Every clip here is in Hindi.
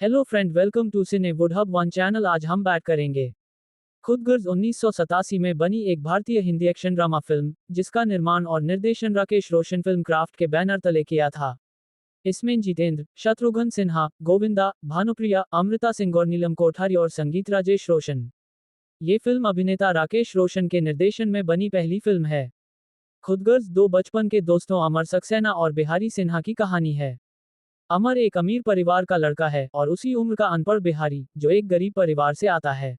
Hello friend, welcome to cine wood hub one channel. आज हम बात करेंगे खुदगर्ज 1987 में बनी एक भारतीय हिंदी एक्शन ड्रामा फिल्म, जिसका निर्माण और निर्देशन राकेश रोशन फिल्म क्राफ्ट के बैनर तले किया था। इसमें जितेंद्र, शत्रुघ्न सिन्हा, गोविंदा, भानुप्रिया, अमृता सिंह और नीलम कोठारी और संगीत राजेश रोशन। ये फिल्म अभिनेता राकेश रोशन के निर्देशन में बनी पहली फिल्म है। खुदगर्ज दो बचपन के दोस्तों अमर सक्सेना और बिहारी सिन्हा की कहानी है। अमर एक अमीर परिवार का लड़का है और उसी उम्र का अनपढ़ बिहारी, जो एक गरीब परिवार से आता है।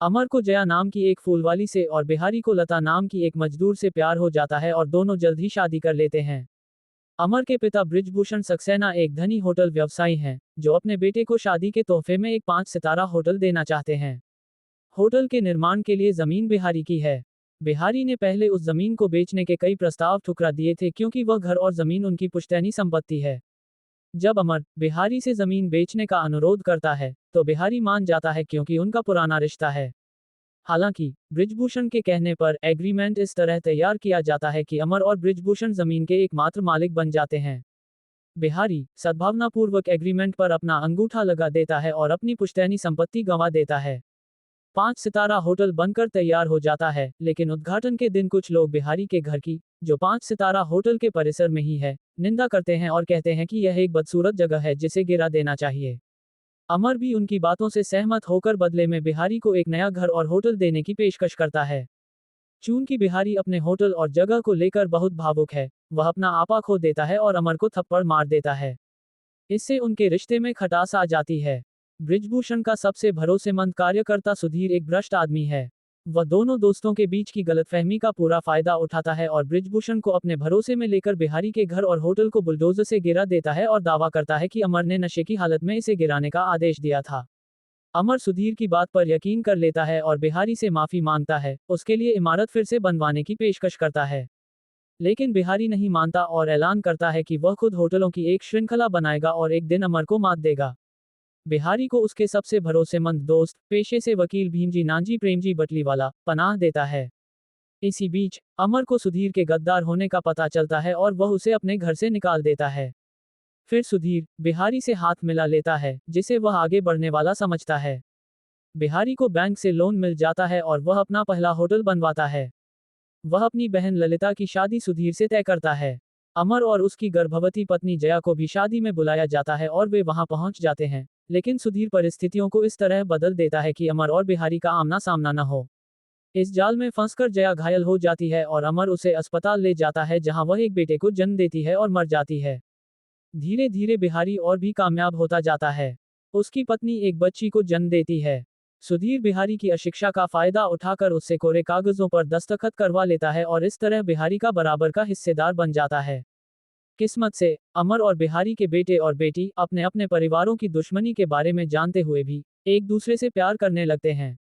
अमर को जया नाम की एक फूलवाली से और बिहारी को लता नाम की एक मजदूर से प्यार हो जाता है और दोनों जल्द ही शादी कर लेते हैं। अमर के पिता बृजभूषण सक्सेना एक धनी होटल व्यवसायी हैं, जो अपने बेटे को शादी के तोहफे में एक 5 सितारा होटल देना चाहते हैं। होटल के निर्माण के लिए जमीन बिहारी की है। बिहारी ने पहले उस जमीन को बेचने के कई प्रस्ताव ठुकरा दिए थे, क्योंकि वह घर और जमीन उनकी पुश्तैनी संपत्ति है। जब अमर बिहारी से जमीन बेचने का अनुरोध करता है, तो बिहारी मान जाता है, क्योंकि उनका पुराना रिश्ता है। हालांकि बृजभूषण के कहने पर एग्रीमेंट इस तरह तैयार किया जाता है कि अमर और बृजभूषण जमीन के एकमात्र मालिक बन जाते हैं। बिहारी सद्भावनापूर्वक एग्रीमेंट पर अपना अंगूठा लगा देता है और अपनी पुश्तैनी संपत्ति गंवा देता है। 5 सितारा होटल बनकर तैयार हो जाता है, लेकिन उद्घाटन के दिन कुछ लोग बिहारी के घर की, जो 5 सितारा होटल के परिसर में ही है, निंदा करते हैं और कहते हैं कि यह एक बदसूरत जगह है जिसे गिरा देना चाहिए। अमर भी उनकी बातों से सहमत होकर बदले में बिहारी को एक नया घर और होटल देने की पेशकश करता है। चूंकि बिहारी अपने होटल और जगह को लेकर बहुत भावुक है, वह अपना आपा खो देता है और अमर को थप्पड़ मार देता है। इससे उनके रिश्ते में खटास आ जाती है। बृजभूषण का सबसे भरोसेमंद कार्यकर्ता सुधीर एक भ्रष्ट आदमी है। वह दोनों दोस्तों के बीच की गलतफहमी का पूरा फायदा उठाता है और बृजभूषण को अपने भरोसे में लेकर बिहारी के घर और होटल को बुलडोजर से गिरा देता है और दावा करता है कि अमर ने नशे की हालत में इसे गिराने का आदेश दिया था। अमर सुधीर की बात पर यकीन कर लेता है और बिहारी से माफी मांगता है, उसके लिए इमारत फिर से बनवाने की पेशकश करता है। लेकिन बिहारी नहीं मानता और ऐलान करता है कि वह खुद होटलों की एक श्रृंखला बनाएगा और एक दिन अमर को मात देगा। बिहारी को उसके सबसे भरोसेमंद दोस्त, पेशे से वकील भीमजी नानजी प्रेमजी बटलीवाला, पनाह देता है। इसी बीच अमर को सुधीर के गद्दार होने का पता चलता है और वह उसे अपने घर से निकाल देता है। फिर सुधीर बिहारी से हाथ मिला लेता है, जिसे वह आगे बढ़ने वाला समझता है। बिहारी को बैंक से लोन मिल जाता है और वह अपना पहला होटल बनवाता है। वह अपनी बहन ललिता की शादी सुधीर से तय करता है। अमर और उसकी गर्भवती पत्नी जया को भी शादी में बुलाया जाता है और वे वहां पहुंच जाते हैं, लेकिन सुधीर परिस्थितियों को इस तरह बदल देता है कि अमर और बिहारी का आमना सामना न हो। इस जाल में फंसकर जया घायल हो जाती है और अमर उसे अस्पताल ले जाता है, जहां वह एक बेटे को जन्म देती है और मर जाती है। धीरे धीरे बिहारी और भी कामयाब होता जाता है। उसकी पत्नी एक बच्ची को जन्म देती है। सुधीर बिहारी की अशिक्षा का फायदा उठाकर उससे कोरे कागजों पर दस्तखत करवा लेता है और इस तरह बिहारी का बराबर का हिस्सेदार बन जाता है। किस्मत से अमर और बिहारी के बेटे और बेटी अपने अपने परिवारों की दुश्मनी के बारे में जानते हुए भी एक दूसरे से प्यार करने लगते हैं।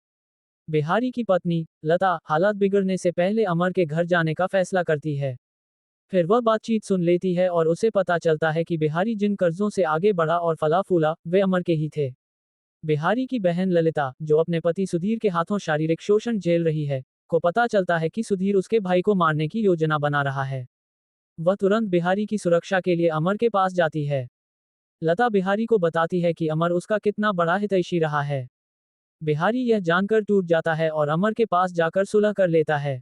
बिहारी की पत्नी लता हालात बिगड़ने से पहले अमर के घर जाने का फैसला करती है। फिर वह बातचीत सुन लेती है और उसे पता चलता है कि बिहारी जिन कर्जों से आगे बढ़ा और फला फूला, वे अमर के ही थे। बिहारी की बहन ललिता, जो अपने पति सुधीर के हाथों शारीरिक शोषण झेल रही है, को पता चलता है कि सुधीर उसके भाई को मारने की योजना बना रहा है। वह तुरंत बिहारी की सुरक्षा के लिए अमर के पास जाती है। लता बिहारी को बताती है कि अमर उसका कितना बड़ा हितैषी रहा है। बिहारी यह जानकर टूट जाता है और अमर के पास जाकर सुलह कर लेता है।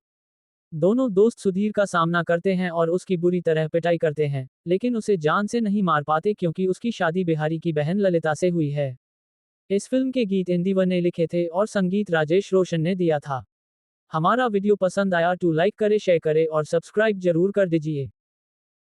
दोनों दोस्त सुधीर का सामना करते हैं और उसकी बुरी तरह पिटाई करते हैं, लेकिन उसे जान से नहीं मार पाते, क्योंकि उसकी शादी बिहारी की बहन ललिता से हुई है। इस फिल्म के गीत इंदिवर ने लिखे थे और संगीत राजेश रोशन ने दिया था। हमारा वीडियो पसंद आया तो लाइक करे, शेयर करे और सब्सक्राइब जरूर कर दीजिए।